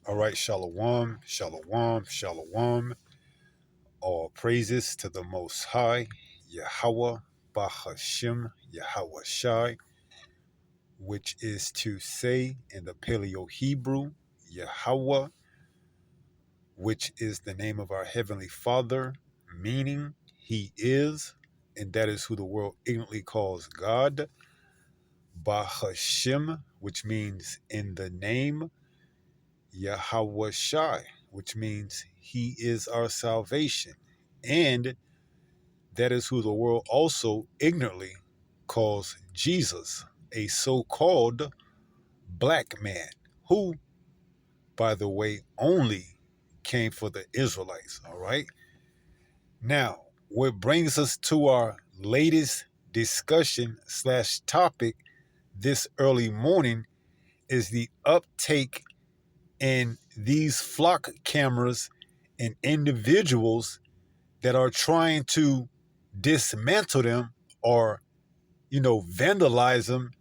All right, shalom, shalom, shalom. All praises to the Most High, Yahweh, Bahashim, Yahweh Shai, which is to say in the Paleo Hebrew, Yahweh, which is the name of our Heavenly Father, meaning He is, and that is who the world ignorantly calls God. Bahashim, which means in the name, Yahweh Shai, which means He is our salvation. And that is who the world also ignorantly calls Jesus, a so-called black man, who, by the way, only came for the Israelites, all right? Now, what brings us to our latest discussion slash topic this early morning is the uptake in these flock cameras and individuals that are trying to dismantle them or, vandalize them,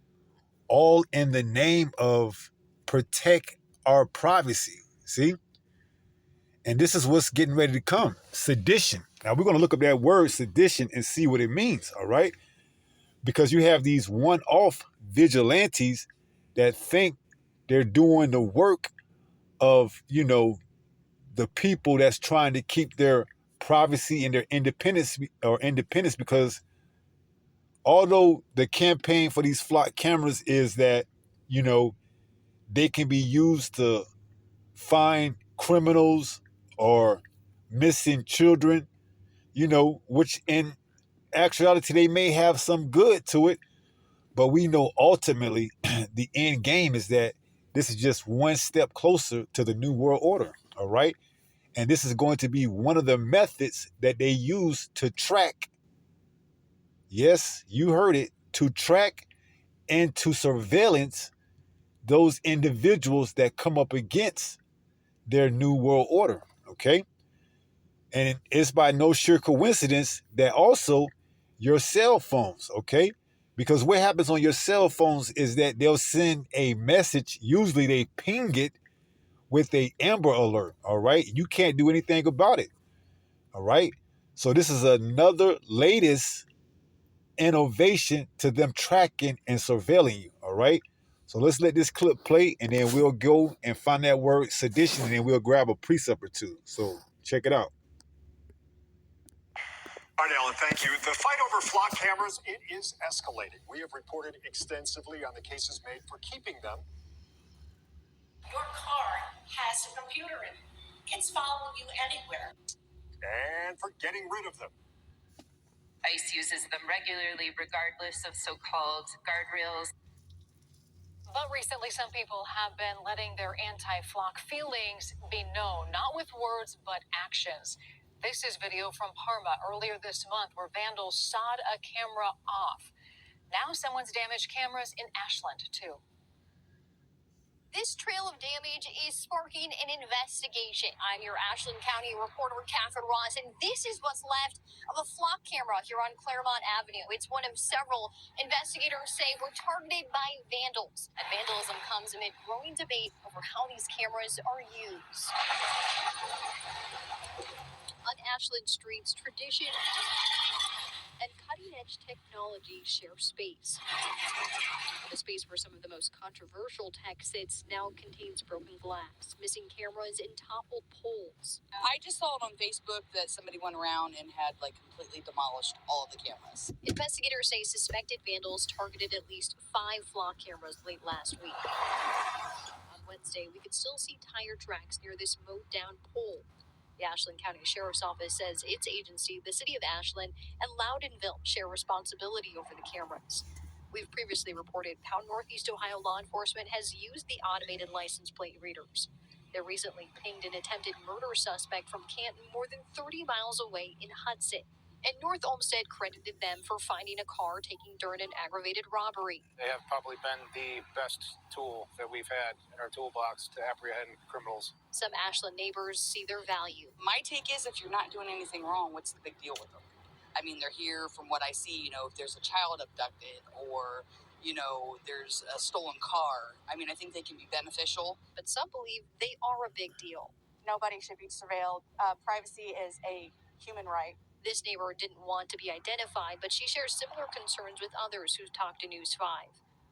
all in the name of protect our privacy. See? And this is what's getting ready to come. Sedition. Now we're going to look up that word sedition and see what it means, all right? Because you have these one-off vigilantes that think they're doing the work of, the people that's trying to keep their privacy and their independence, because although the campaign for these flock cameras is that, they can be used to find criminals or missing children, which in actuality they may have some good to it, but we know ultimately the end game is that this is just one step closer to the New World Order, all right? And this is going to be one of the methods that they use to track, yes, you heard it, to track and to surveillance those individuals that come up against their New World Order, okay? And it's by no sheer coincidence that also your cell phones, okay? Because what happens on your cell phones is that they'll send a message, usually they ping it with a Amber Alert, all right? You can't do anything about it, all right? So this is another latest innovation to them tracking and surveilling you, all right? So let's let this clip play, and then we'll go and find that word sedition, and then we'll grab a precept or two. So check it out. All right, Alan, thank you. The fight over flock cameras, it is escalating. We have reported extensively on the cases made for keeping them. Your car has a computer in it. It's following you anywhere. And for getting rid of them. ICE uses them regularly, regardless of so-called guardrails. But recently, some people have been letting their anti-flock feelings be known, not with words, but actions. This is video from Parma earlier this month where vandals sawed a camera off. Now someone's damaged cameras in Ashland, too. This trail of damage is sparking an investigation. I'm your Ashland County reporter, Catherine Ross, and this is what's left of a flock camera here on Claremont Avenue. It's one of several investigators say were targeted by vandals. And vandalism comes amid growing debate over how these cameras are used. On Ashland streets, tradition and cutting-edge technology share space. The space where some of the most controversial tech sits now contains broken glass, missing cameras, and toppled poles. I just saw it on Facebook that somebody went around and had completely demolished all of the cameras. Investigators say suspected vandals targeted at least 5 flock cameras late last week. On Wednesday, we could still see tire tracks near this mowed-down pole. The Ashland County Sheriff's Office says its agency, the City of Ashland, and Loudonville share responsibility over the cameras. We've previously reported how Northeast Ohio law enforcement has used the automated license plate readers. They recently pinged an attempted murder suspect from Canton more than 30 miles away in Hudson. And North Olmsted credited them for finding a car taken during an aggravated robbery. They have probably been the best tool that we've had in our toolbox to apprehend criminals. Some Ashland neighbors see their value. My take is if you're not doing anything wrong, what's the big deal with them? I mean, they're here from what I see, if there's a child abducted or there's a stolen car. I mean, I think they can be beneficial. But some believe they are a big deal. Nobody should be surveilled. Privacy is a human right. This neighbor didn't want to be identified, but she shares similar concerns with others who talked to News 5.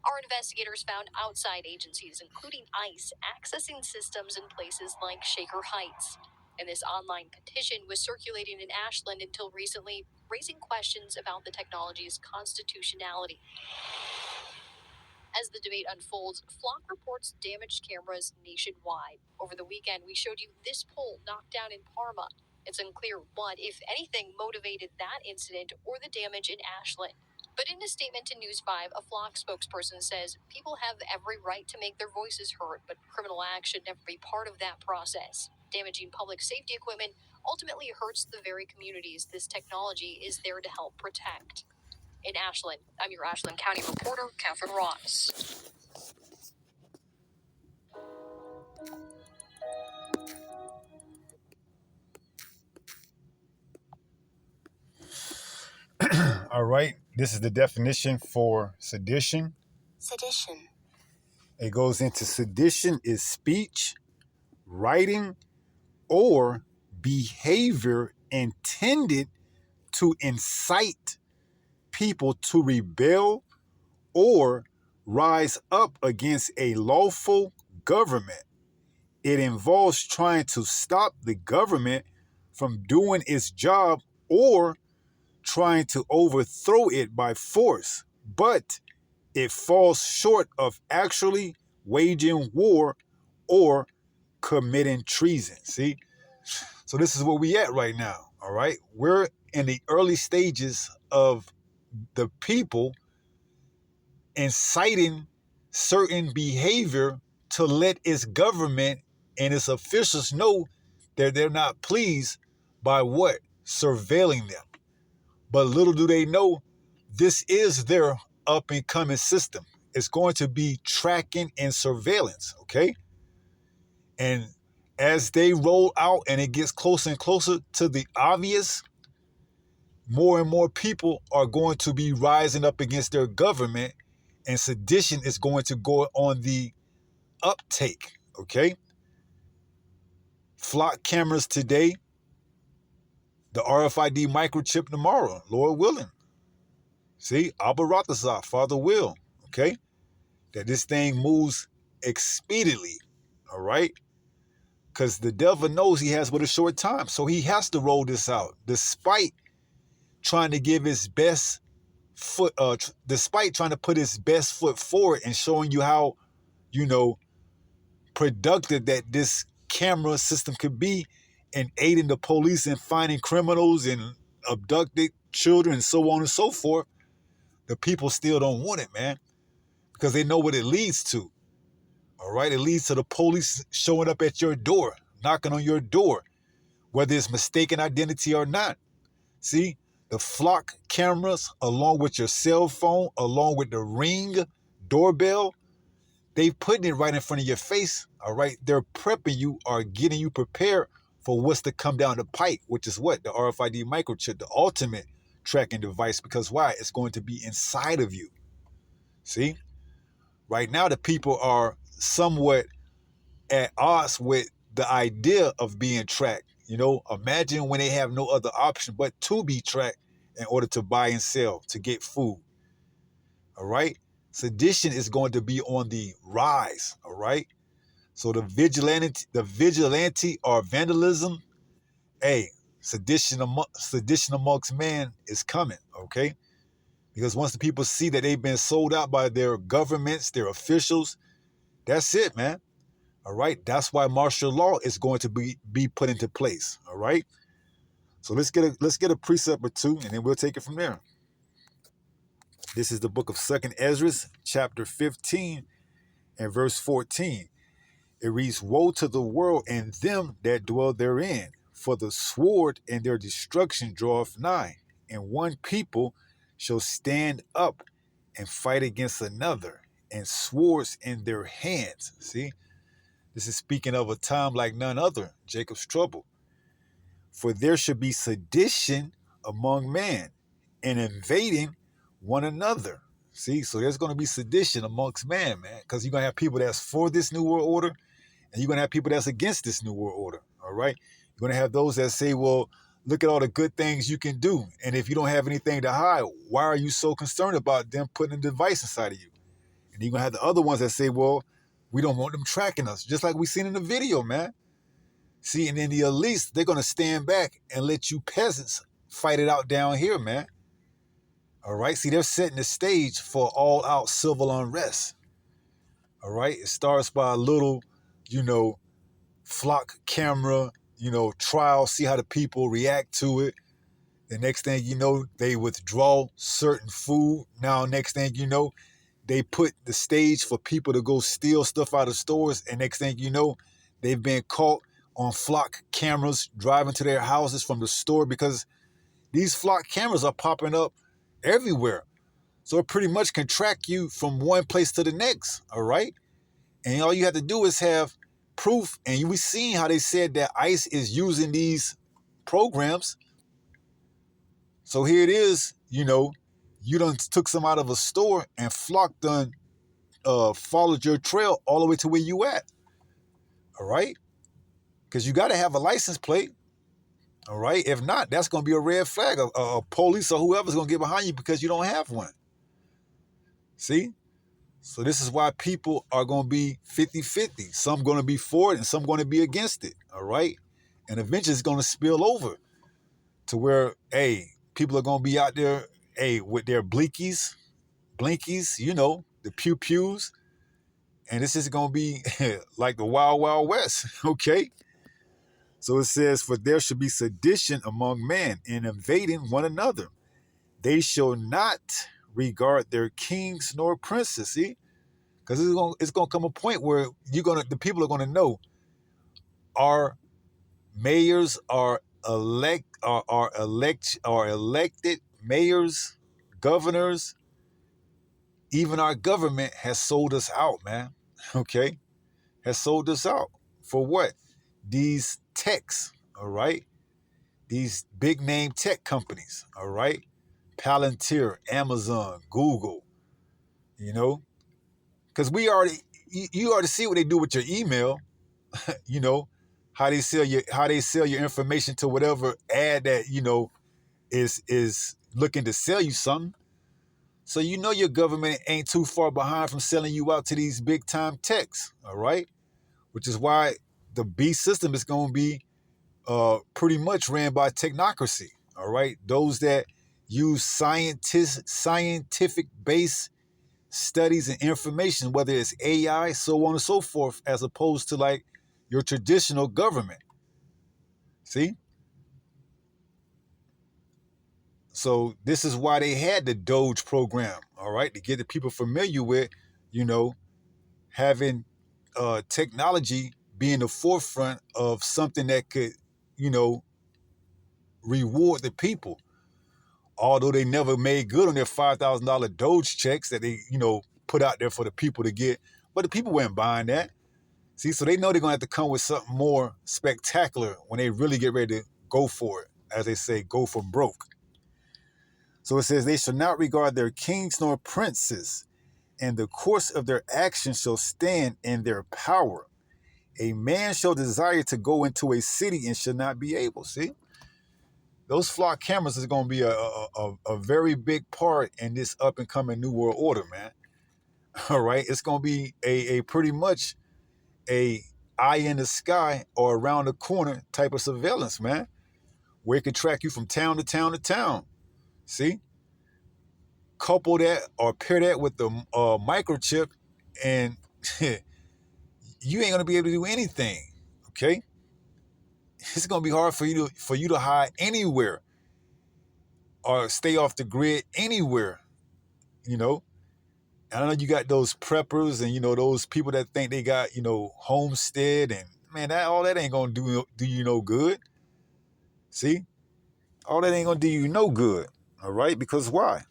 Our investigators found outside agencies, including ICE, accessing systems in places like Shaker Heights. And this online petition was circulating in Ashland until recently, raising questions about the technology's constitutionality. As the debate unfolds, Flock reports damaged cameras nationwide. Over the weekend, we showed you this pole knocked down in Parma. It's unclear what, if anything, motivated that incident or the damage in Ashland. But in a statement to News 5, a Flock spokesperson says people have every right to make their voices heard, but criminal act should never be part of that process. Damaging public safety equipment ultimately hurts the very communities this technology is there to help protect. In Ashland, I'm your Ashland County reporter, Catherine Ross. All right. This is the definition for sedition. Sedition. It goes into sedition is speech, writing, or behavior intended to incite people to rebel or rise up against a lawful government. It involves trying to stop the government from doing its job or trying to overthrow it by force, but it falls short of actually waging war or committing treason. See? So this is where we at right now, all right? We're in the early stages of the people inciting certain behavior to let its government and its officials know that they're not pleased by what? Surveilling them. But little do they know, this is their up and coming system. It's going to be tracking and surveillance, okay? And as they roll out and it gets closer and closer to the obvious, more and more people are going to be rising up against their government, and sedition is going to go on the uptake, okay? Flock cameras today, the RFID microchip tomorrow, Lord willing. See, Abba Ratazah, Father will, okay? That this thing moves expediently, all right? Because the devil knows he has but a short time, so he has to roll this out, despite trying to give his best foot, despite trying to put his best foot forward and showing you how, productive that this camera system could be in aiding the police in finding criminals and abducted children and so on and so forth. The people still don't want it, man, because they know what it leads to. All right, it leads to the police showing up at your door, knocking on your door, whether it's mistaken identity or not. See, the Flock cameras, along with your cell phone, along with the Ring doorbell, they putting it right in front of your face. All right, they're prepping you or getting you prepared for what's to come down the pipe, which is what? The RFID microchip, the ultimate tracking device. Because why? It's going to be inside of you. See, right now the people are somewhat at odds with the idea of being tracked. Imagine when they have no other option but to be tracked in order to buy and sell, to get food. All right? Sedition is going to be on the rise. All right? So the vigilante or vandalism, hey, sedition amongst man is coming, okay? Because once the people see that they've been sold out by their governments, their officials, that's it, man. All right, that's why martial law is going to be put into place. All right, so let's get a precept or two, and then we'll take it from there. This is the book of 2nd Ezra, chapter 15, and verse 14. It reads, "Woe to the world and them that dwell therein, for the sword and their destruction draweth nigh, and one people shall stand up and fight against another, and swords in their hands." See? This is speaking of a time like none other, Jacob's trouble. "For there should be sedition among men, and invading one another." See, so there's going to be sedition amongst man, because you're going to have people that's for this new world order, and you're going to have people that's against this new world order, all right? You're going to have those that say, well, look at all the good things you can do, and if you don't have anything to hide, why are you so concerned about them putting a device inside of you? And you're going to have the other ones that say, well, we don't want them tracking us, just like we seen in the video, man. See, and then the elites, they're going to stand back and let you peasants fight it out down here, man. All right? See, they're setting the stage for all-out civil unrest. All right? It starts by a little, flock camera, trial, see how the people react to it. The next thing you know, they withdraw certain food. Now, next thing you know, they put the stage for people to go steal stuff out of stores. And next thing you know, they've been caught on flock cameras driving to their houses from the store, because these flock cameras are popping up everywhere. So it pretty much can track you from one place to the next, all right? And all you have to do is have proof. And we seen how they said that ICE is using these programs. So here it is, you done took some out of a store, and flock done followed your trail all the way to where you at, all right? Because you got to have a license plate, all right? If not, that's going to be a red flag. A police or whoever's going to get behind you because you don't have one. See? So this is why people are going to be 50-50. Some going to be for it and some going to be against it, all right? And eventually it's going to spill over to where, hey, people are going to be out there, hey, with their blinkies, the pew-pews, and this is going to be like the Wild Wild West, okay? So it says, for there should be sedition among men in invading one another. They shall not regard their kings nor princes, see? Because it's going to come a point where the people are going to know our mayors are elected mayors, governors. Even our government has sold us out, man. Okay? Has sold us out. For what? These techs, all right? These big name tech companies, all right? Palantir, Amazon, Google, because you already see what they do with your email, how they sell your information to whatever ad that, is looking to sell you something. So your government ain't too far behind from selling you out to these big time techs, all right? Which is why the B system is going to be pretty much ran by technocracy, all right? Those that use scientific-based studies and information, whether it's AI, so on and so forth, as opposed to like your traditional government. See? So this is why they had the Doge program, all right, to get the people familiar with, having technology being the forefront of something that could, reward the people. Although they never made good on their $5,000 Doge checks that they, put out there for the people to get. But the people weren't buying that. See, so they know they're going to have to come with something more spectacular when they really get ready to go for it. As they say, go for broke. So it says, they shall not regard their kings nor princes, and the course of their actions shall stand in their power. A man shall desire to go into a city and shall not be able. See? Those flock cameras is going to be a very big part in this up and coming New World Order, man. All right? It's going to be a pretty much a eye in the sky or around the corner type of surveillance, man, where it can track you from town to town to town. See? Couple that or pair that with the microchip, and you ain't going to be able to do anything, okay? It's going to be hard for you to hide anywhere or stay off the grid anywhere, I know you got those preppers and, those people that think they got, homestead, and man, all that ain't going to do you no good. See? All that ain't going to do you no good. All right? Because why?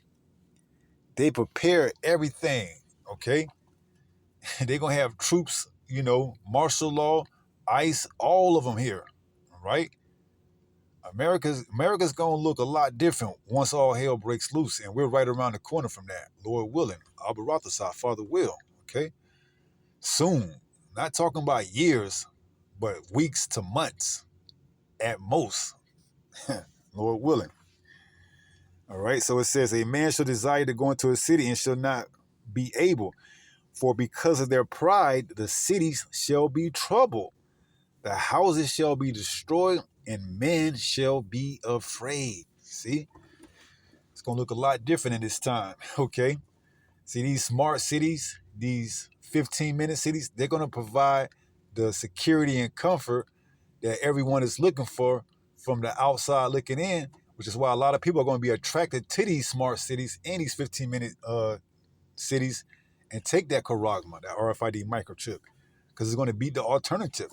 They prepare everything. Okay? They're going to have troops, martial law, ICE, all of them here. All right? America's gonna look a lot different once all hell breaks loose, and we're right around the corner from that. Lord willing, Abaratha, Father will. Okay, soon. Not talking about years, but weeks to months at most. Lord willing. All right. So it says, a man shall desire to go into a city and shall not be able, for because of their pride, the cities shall be troubled. The houses shall be destroyed, and men shall be afraid. See, it's going to look a lot different in this time. Okay. See, these smart cities, these 15-minute cities, they're going to provide the security and comfort that everyone is looking for from the outside looking in, which is why a lot of people are going to be attracted to these smart cities and these 15-minute cities and take that Karagma, that RFID microchip, because it's going to be the alternative.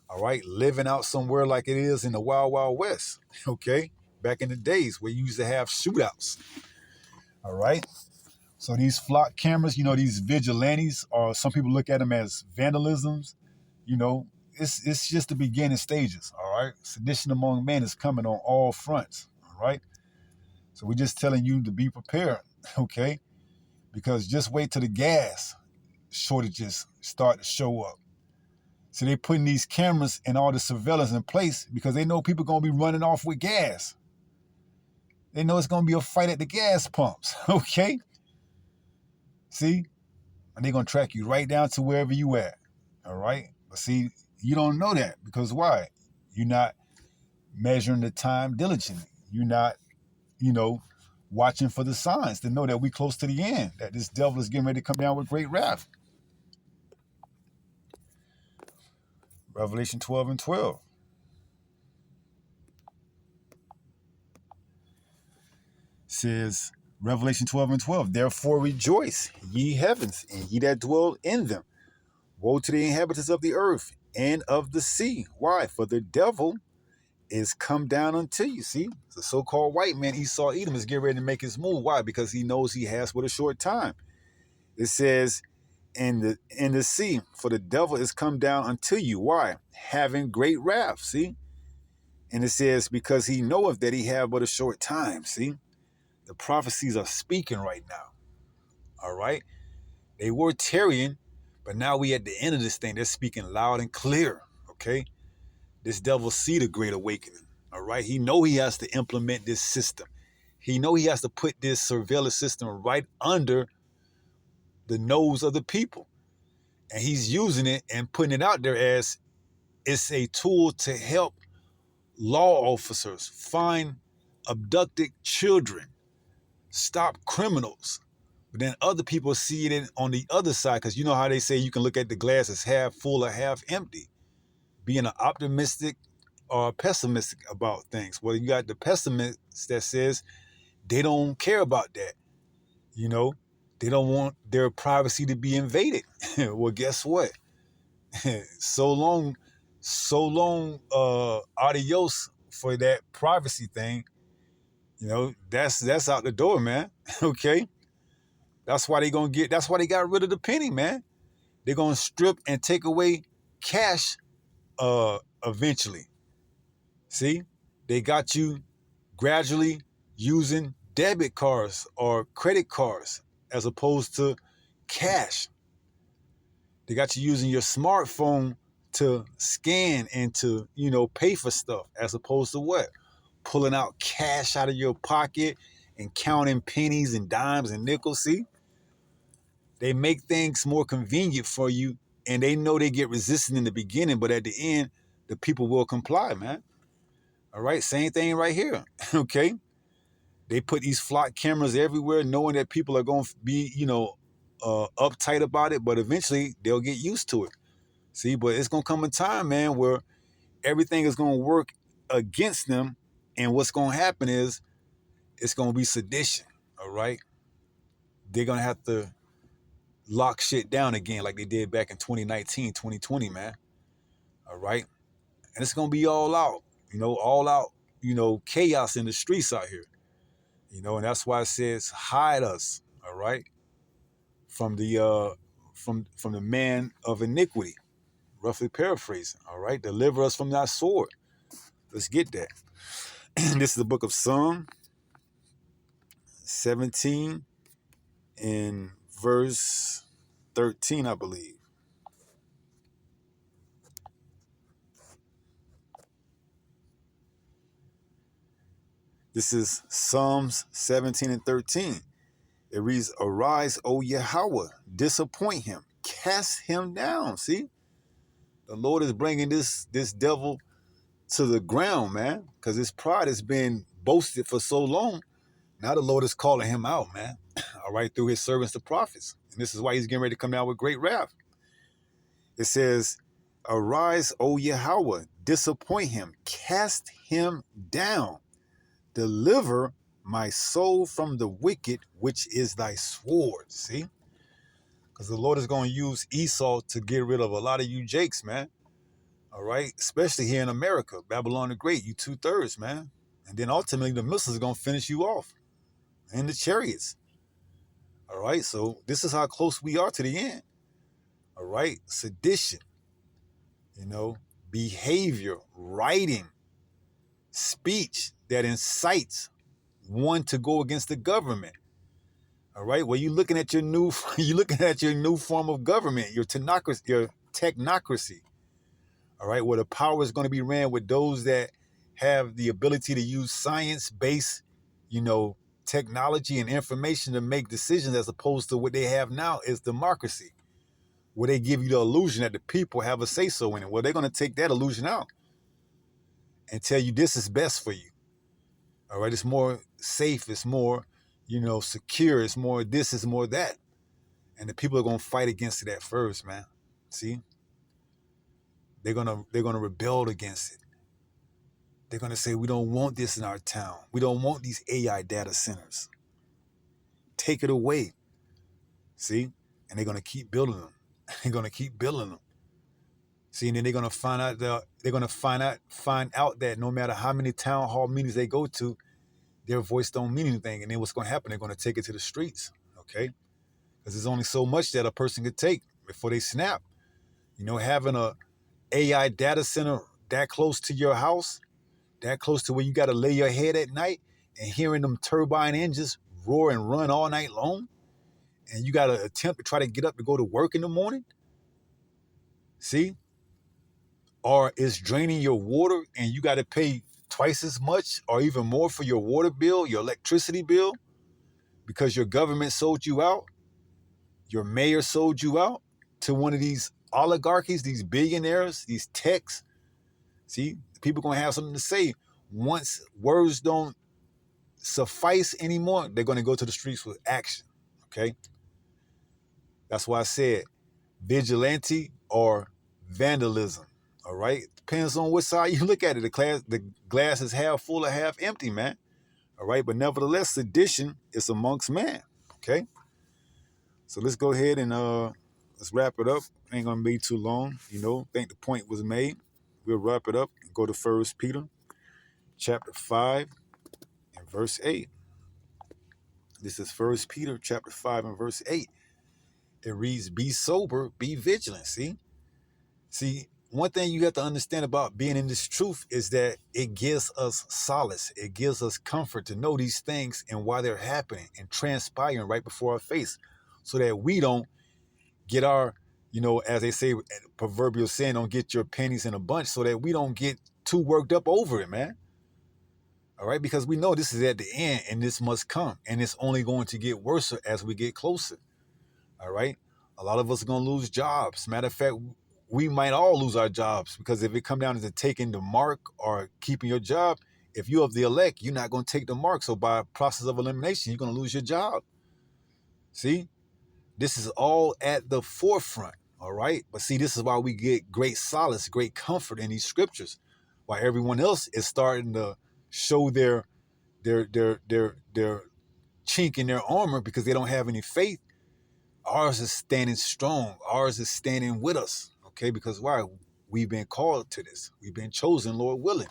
All right, living out somewhere like it is in the Wild Wild West. Okay, back in the days where you used to have shootouts. All right. So these flock cameras, these vigilantes, or some people look at them as vandalisms, it's just the beginning stages, all right? Sedition among men is coming on all fronts, all right? So we're just telling you to be prepared, okay? Because just wait till the gas shortages start to show up. So they're putting these cameras and all the surveillance in place because they know people are going to be running off with gas. They know it's going to be a fight at the gas pumps, okay? See? And they're going to track you right down to wherever you at, all right? But see, you don't know that because why? You're not measuring the time diligently. You're not, watching for the signs to know that we close to the end, that this devil is getting ready to come down with great wrath. Revelation 12 and 12. Says, Revelation 12 and 12, therefore rejoice, ye heavens, and ye that dwell in them. Woe to the inhabitants of the earth and of the sea. Why? For the devil is come down unto you. See, the so-called white man, Esau Edom, is getting ready to make his move. Why? Because he knows he has but a short time. It says, in the sea, for the devil is come down unto you. Why? Having great wrath. See? And it says, because he knoweth that he have but a short time. See? The prophecies are speaking right now. All right? They were tarrying, but now we at the end of this thing. They're speaking loud and clear. Okay? This devil see the great awakening. All right? He know he has to implement this system. He know he has to put this surveillance system right under the nose of the people. And he's using it and putting it out there as it's a tool to help law officers find abducted children, stop criminals. But then other people see it on the other side, because you know how they say you can look at the glass as half full or half empty, being an optimistic or pessimistic about things. Well, you got the pessimist that says they don't care about that. They don't want their privacy to be invaded. Well, guess what? so long, adios for that privacy thing. That's out the door, man. Okay. That's why they got rid of the penny, man. They're gonna strip and take away cash eventually. See? They got you gradually using debit cards or credit cards as opposed to cash. They got you using your smartphone to scan and to, pay for stuff as opposed to what? Pulling out cash out of your pocket and counting pennies and dimes and nickels. See? They make things more convenient for you, and they know they get resistant in the beginning, but at the end, the people will comply, man. All right, same thing right here. Okay? They put these flock cameras everywhere, knowing that people are going to be, uptight about it, but eventually they'll get used to it. See, but it's going to come a time, man, where everything is going to work against them, and what's going to happen is it's going to be sedition, all right? They're going to have to lock shit down again like they did back in 2019, 2020, man. All right? And it's going to be all out, chaos in the streets out here. And that's why it says hide us, all right? From the from the man of iniquity, roughly paraphrasing, all right? Deliver us from that sword. Let's get that. This is the book of Psalm 17 in verse 13, I believe. This is Psalms 17 and 13. It reads, "Arise, O Yahweh, disappoint him, cast him down." See, the Lord is bringing this devil to the ground, man, because his pride has been boasted for so long. Now the Lord is calling him out, man. All right, through his servants, the prophets. And this is why he's getting ready to come down with great wrath. It says, "Arise, O Yahweh, disappoint him, cast him down. Deliver my soul from the wicked, which is thy sword." See? Because the Lord is going to use Esau to get rid of a lot of you jakes, man. All right? Especially here in America. Babylon the Great, you 2/3, man. And then ultimately the missiles are going to finish you off. And the chariots. All right? So this is how close we are to the end. All right? Sedition. Behavior, writing, speech that incites one to go against the government. All right. Well, you're looking at your new form of government, your technocracy. All right. Where the power is going to be ran with those that have the ability to use science-based, technology and information to make decisions, as opposed to what they have now is democracy, where they give you the illusion that the people have a say-so in it. Well, they're going to take that illusion out and tell you this is best for you. All right. It's more safe. It's more, secure. It's more this, it's more that. And the people are going to fight against it at first, man. See? They're going to rebel against it. They're going to say, we don't want this in our town. We don't want these AI data centers. Take it away. See? And they're going to keep building them. They're going to keep building them. See, and then they're going to find out that no matter how many town hall meetings they go to, their voice don't mean anything. And then what's going to happen? They're going to take it to the streets. Okay? Because there's only so much that a person could take before they snap. Having a AI data center that close to your house, that close to where you got to lay your head at night, and hearing them turbine engines roar and run all night long, and you got to attempt to try to get up to go to work in the morning. See? Or it's draining your water, and you got to pay twice as much or even more for your water bill, your electricity bill, because your government sold you out. Your mayor sold you out to one of these oligarchies, these billionaires, these techs. See, people are going to have something to say. Once words don't suffice anymore, they're going to go to the streets with action. Okay? That's why I said vigilante or vandalism. All right? Depends on which side you look at it. The glass is half full or half empty, man. All right? But nevertheless, sedition is amongst man. Okay? So let's go ahead and let's wrap it up. Ain't gonna be too long, I think the point was made. We'll wrap it up and go to 1 Peter chapter 5 and verse 8. This is 1 Peter chapter 5 and verse 8. It reads, "Be sober, be vigilant." See, one thing you have to understand about being in this truth is that it gives us solace. It gives us comfort to know these things and why they're happening and transpiring right before our face, so that we don't get our, as they say, proverbial saying, don't get your pennies in a bunch, so that we don't get too worked up over it, man. All right, because we know this is at the end and this must come, and it's only going to get worse as we get closer. All right, a lot of us are going to lose jobs. Matter of fact, we might all lose our jobs, because if it come down to taking the mark or keeping your job, if you're of the elect, you're not going to take the mark. So by process of elimination, you're going to lose your job. See, this is all at the forefront. All right, but see, this is why we get great solace, great comfort in these scriptures, while everyone else is starting to show their chink in their armor because they don't have any faith. Ours is standing strong. Ours is standing with us. Okay, because why? We've been called to this. We've been chosen, Lord willing,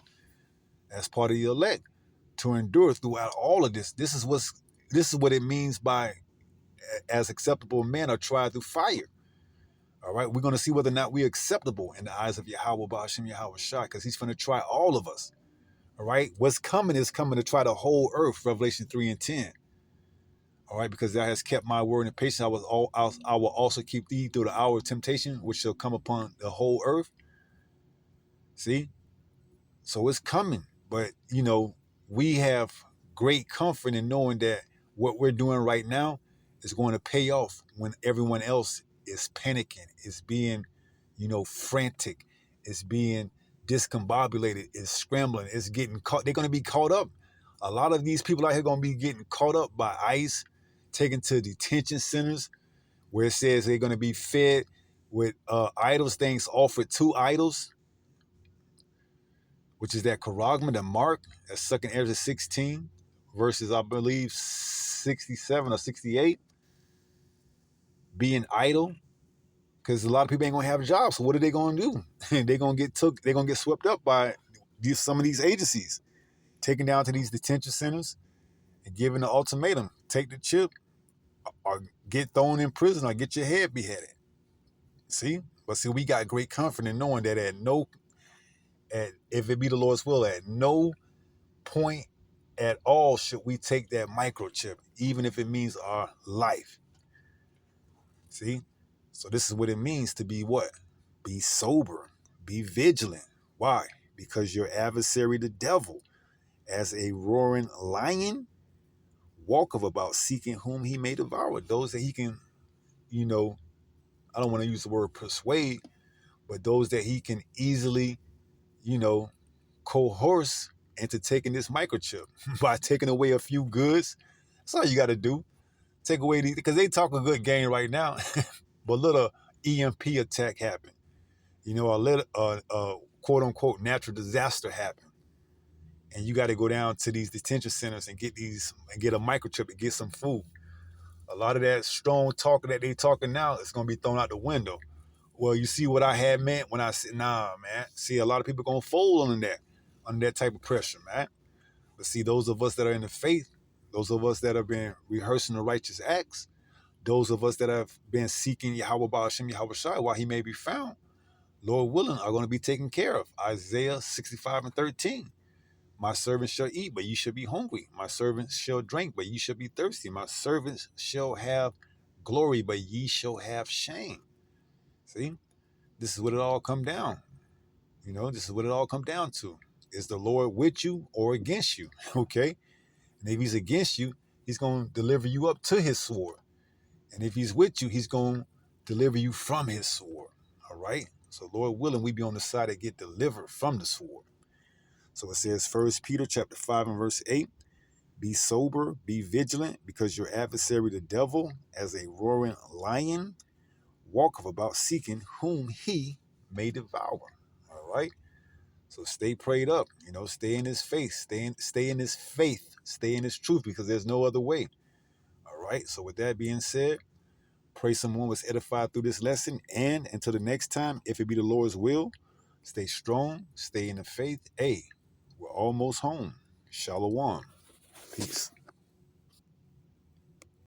as part of the elect, to endure throughout all of this. This is what it means by, as acceptable men are tried through fire. All right, we're going to see whether or not we're acceptable in the eyes of Yahweh Ba'ashem Yahweh Shai, because he's going to try all of us. All right. What's coming is coming to try the whole earth, Revelation 3 and 10. All right, because thou hast kept my word and patience, I will also keep thee through the hour of temptation, which shall come upon the whole earth. See? So it's coming. But, we have great comfort in knowing that what we're doing right now is going to pay off when everyone else is panicking, is being, frantic, is being discombobulated, is scrambling, is getting caught. They're going to be caught up. A lot of these people out here are going to be getting caught up by ICE, taken to detention centers where it says they're going to be fed with idols, things offered to idols, which is that charagma, the mark, that's 2 Ezra 16, verses, I believe, 67 or 68, being idle, because a lot of people ain't going to have jobs. So what are they going to do? They're going to get swept up by some of these agencies, taken down to these detention centers and given the ultimatum, take the chip or get thrown in prison or get your head beheaded. See? But see, we got great comfort in knowing that if it be the Lord's will, at no point at all should we take that microchip, even if it means our life. See? So this is what it means to be what? Be sober. Be vigilant. Why? Because your adversary, the devil, as a roaring lion, walketh about seeking whom he may devour. Those that he can, I don't want to use the word persuade, but those that he can easily, coerce into taking this microchip by taking away a few goods. That's all you got to do. Take away these, because they talk a good game right now, but little EMP attack happened. A little quote unquote natural disaster happened, and you got to go down to these detention centers and get a microchip and get some food. A lot of that strong talking that they talking now is gonna be thrown out the window. Well, you see what I had meant when I said, nah, man. See, a lot of people gonna fold under that type of pressure, man. But see, those of us that are in the faith, those of us that have been rehearsing the righteous acts, those of us that have been seeking Yahweh Ba'ashem Yahweh Shai while he may be found, Lord willing, are going to be taken care of. Isaiah 65 and 13. My servants shall eat, but ye shall be hungry. My servants shall drink, but ye shall be thirsty. My servants shall have glory, but ye shall have shame. See? This is what it all come down. This is what it all come down to. Is the Lord with you or against you? Okay? And if he's against you, he's going to deliver you up to his sword. And if he's with you, he's going to deliver you from his sword. All right? So Lord willing, we be on the side that get delivered from the sword. So it says 1 Peter chapter 5 and verse 8, be sober, be vigilant, because your adversary the devil, as a roaring lion, walketh about seeking whom he may devour. All right? So stay prayed up, stay in his faith, stay in his faith, stay in his truth, because there's no other way. All right? So with that being said, pray someone was edified through this lesson, and until the next time, if it be the Lord's will, stay strong, stay in the faith. Hey, we're almost home. Shalom. Peace.